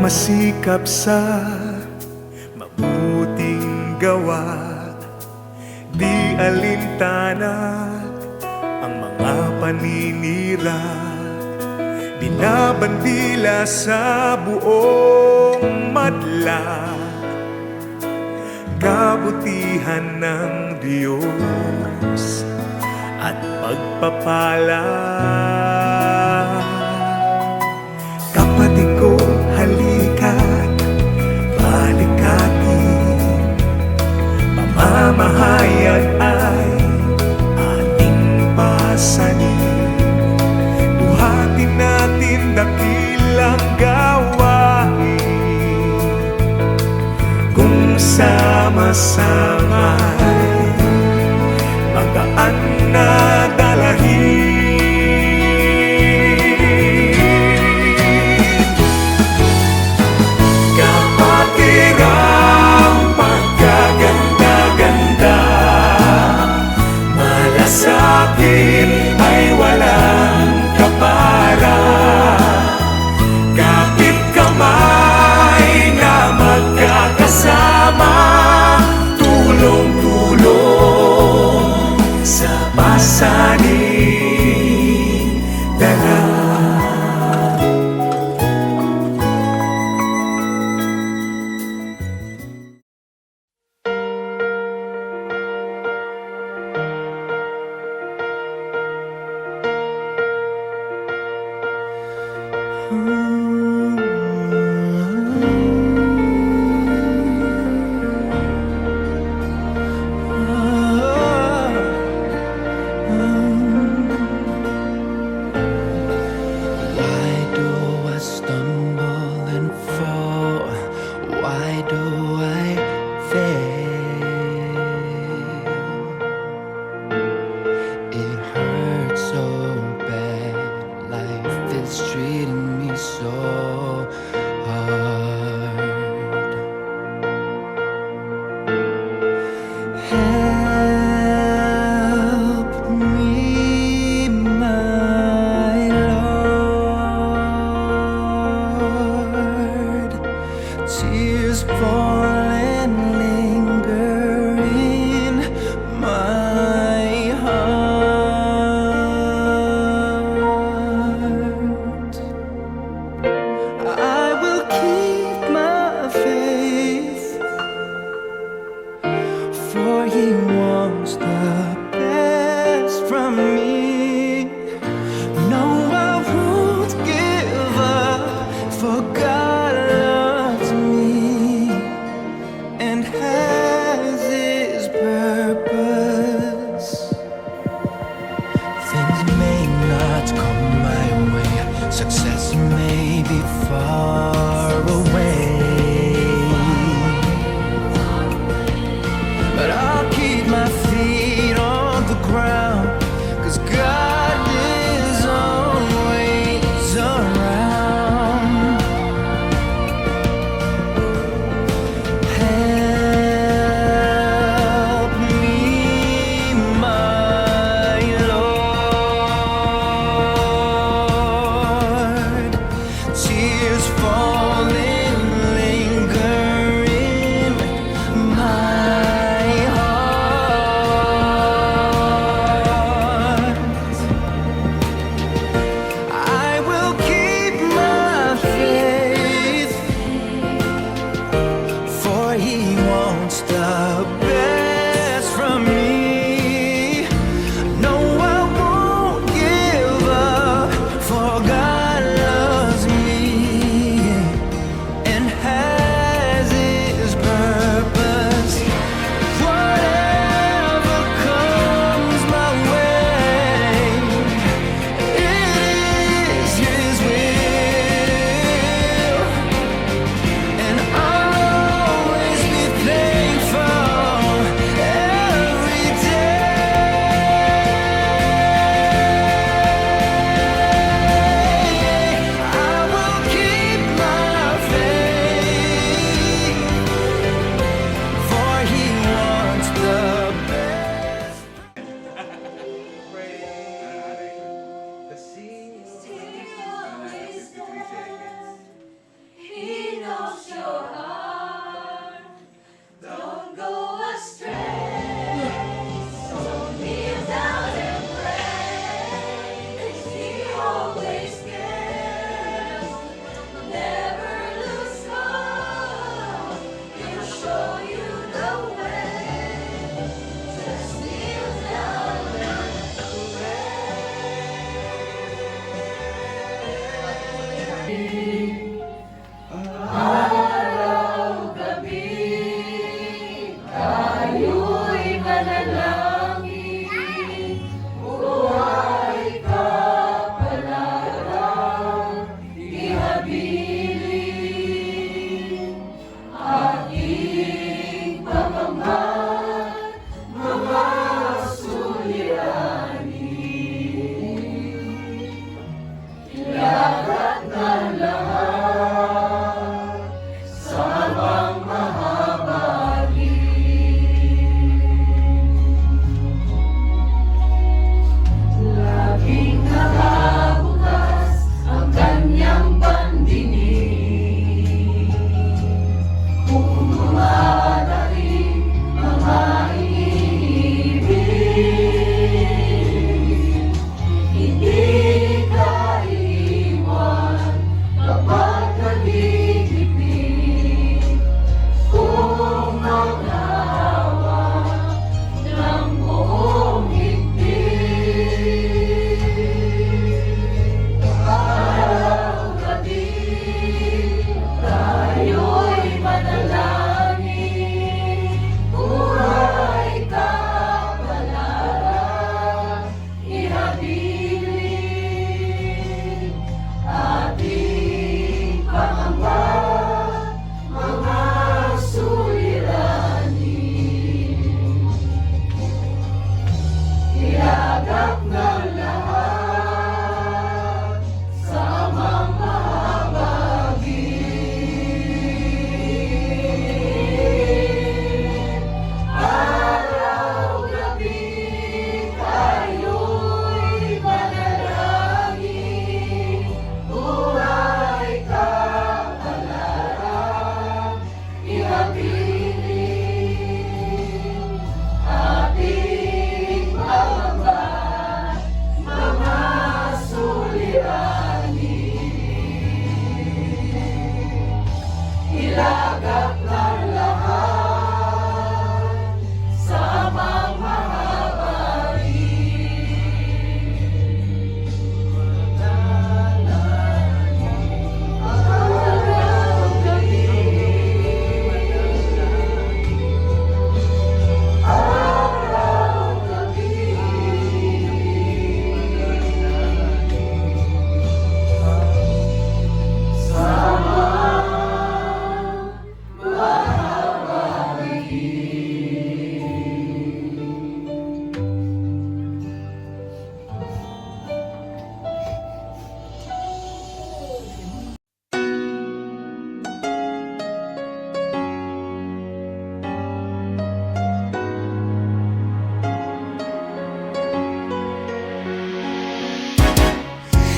masikap sa mabuting gawa, di alintanag ang mga paninira, binabandila sa buong madla, kabutihan ng Diyos at pagpapala. Kapatid ko, halika't balikatin, pamamahayan ay ating pasanin. Buhatin natin dakilang gawain, kung sama-sama'y magaan na dalahin. Malasakit ay walang kapara, kapit kamay na magkakasama, tulong-tulong sa pasaning dala.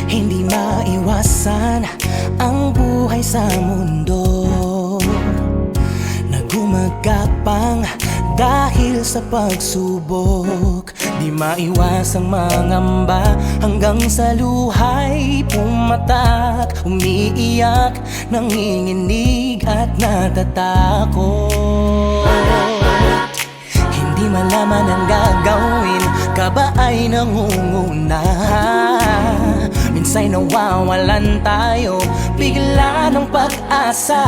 Hindi maiwasan ang buhay sa mundo na gumagapang dahil sa pagsubok. Di maiwasang mangamba hanggang sa luhay pumatak. Umiiyak, nanginginig at natatakot. Hindi malaman ang gagawin, kaba ay nangunguna. Minsa'y nawawalan tayo bigla ng pag-asa.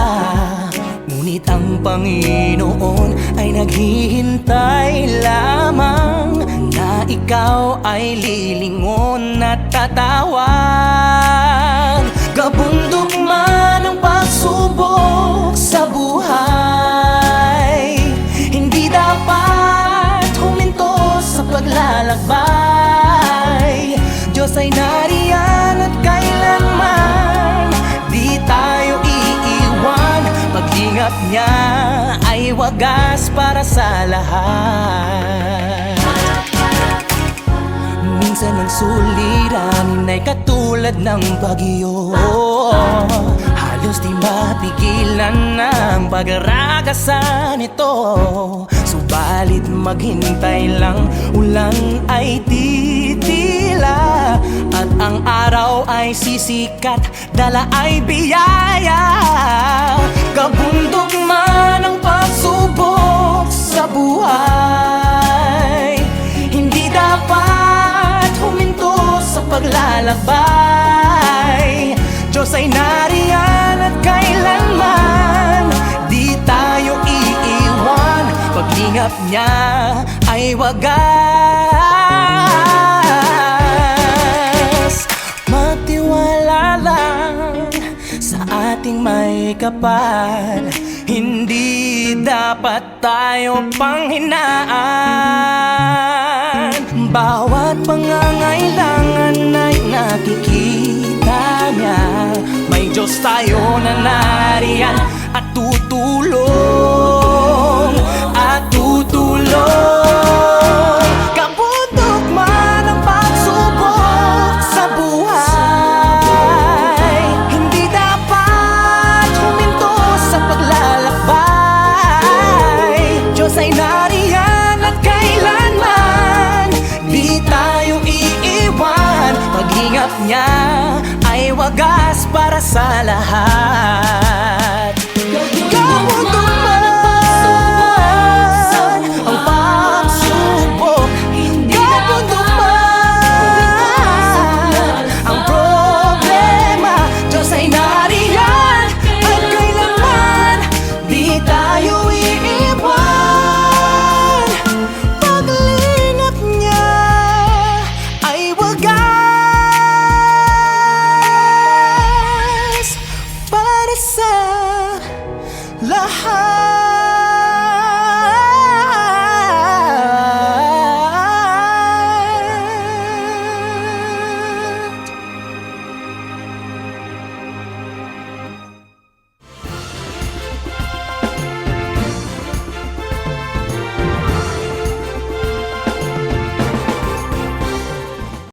Ngunit ang Panginoon ay naghihintay lamang na ikaw ay lilingon at tatawag. Kabundok man ang pagsubok sa buhay, hindi dapat huminto sa paglalakbay. Diyos ay nariyan at kailanman di tayo iiwan. Paglingap niya ay wagas para sa lahat. Minsan ang suliranin ay katulad ng bagyo, halos di mapigilan ang pag-aragasan nito. Subalit maghintay lang, ulan ay titila at ang araw ay sisikat, dala ay biyaya. Kabundok man ang pagsubok sa buhay, hindi dapat huminto sa paglalakbay. Diyos ay nariyan at kailanman di tayo iiwan. Paglingap niya ay wagas. Magtiwala lang sa ating may kapal, hindi dapat tayo panghinaan. Bawat pangangailangan ay nakikita niya. May Diyos tayo na nariyan